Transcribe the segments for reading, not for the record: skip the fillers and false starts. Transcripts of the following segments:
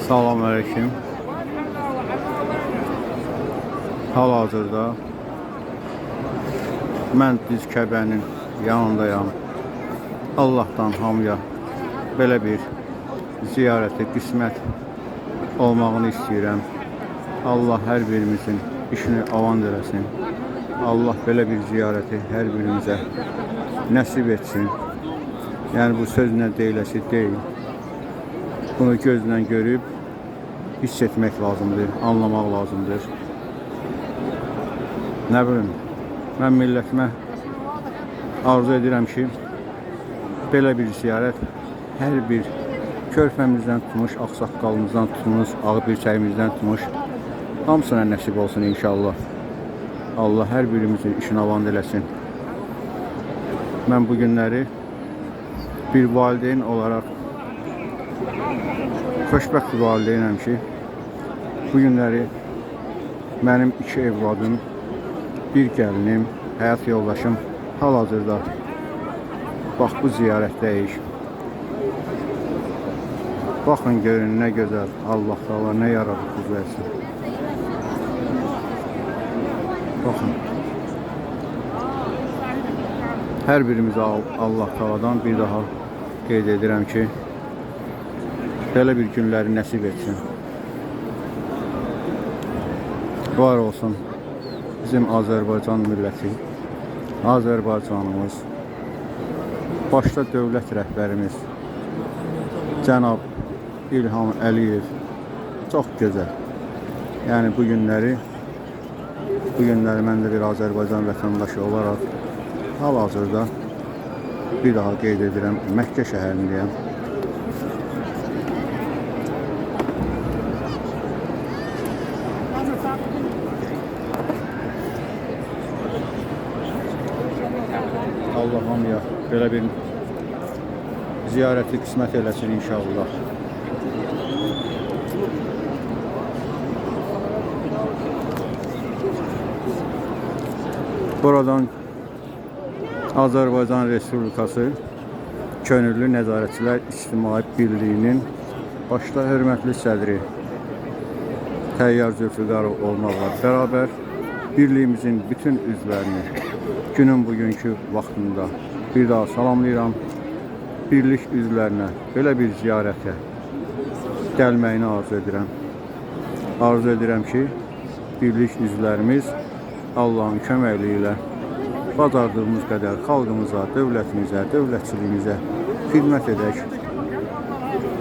Salamünaleyküm. Hal-hazırda mən Diz Kəbənin yanındayam. Allah'tan hamıya belə bir ziyarəti qismət olmağını istəyirəm. Allah hər birimizin işini avan eləsin. Allah belə bir ziyarəti hər birimizə nəsib etsin. Yəni bu sözlə deyiləsi deyil. Bunu gözlə görüb hiss etmək lazımdır, anlamaq lazımdır. Nə bilim, mən millətimə arzu edirəm ki, belə bir ziyarət hər bir körpəmizdən tutmuş, ağsaqqalımızdan tutmuş, ağbirçəyimizdən tutmuş, hamısına nəsib olsun inşallah. Allah hər birimizin işini avan eləsin. Mən bu günləri bir valideyn olaraq xoşbəxt bir valideynəm ki, bu günləri mənim 2 evladım, bir gəlinim, həyat yoldaşım hal-hazırda bax bu ziyarətdəyik. Baxın görün nə gözəl, Allah Taala nə yaradıb bu versin. Baxın. Hər birimizə Allah Taala'dan bir daha qeyd edirəm ki, belə bir günləri nəsib etsin. Var olsun bizim Azərbaycan milləti, Azərbaycanımız, başta dövlət rəhbərimiz Cənab İlham Əliyev çox gözəl. Yəni bu günləri mən də bir Azərbaycan vətəndaşı olaraq hal-hazırda bir daha qeyd edirəm, Məkkə şəhərindəyəm. Allah hamıya belə bir ziyarəti qismət eləsin inşallah. Buradan Azərbaycan Respublikası Könüllü Nəzarətçilər İctimai Birliyinin başta hörmətli sədri Təyyar Zülfüqarov olmaqla bərabər birliyimizin bütün üzvlərini günün bugünkü vaxtında bir daha salamlayıram. Birlik üzvlərinə belə bir ziyarətə gəlməyini arzu edirəm. Arzu edirəm ki, birlik üzvlərimiz Allah'ın köməkliyi ilə bacardığımız qədər xalqımıza, dövlətimizə, dövlətçiliyimizə xidmət edək.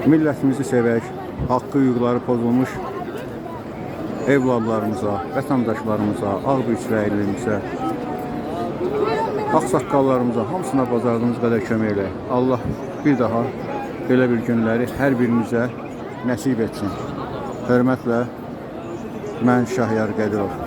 Millətimizi sevək, haqqı hüquqları pozulmuş evladlarımıza, vətəndaşlarımıza, ağbirçiliyimizə, ağsaqqallarımıza, hamısına bacardığımız qədər kömək edək. Allah bir daha belə bir günləri hər birimizə nəsib etsin. Hörmətlə, mən Şahyar Qədirov.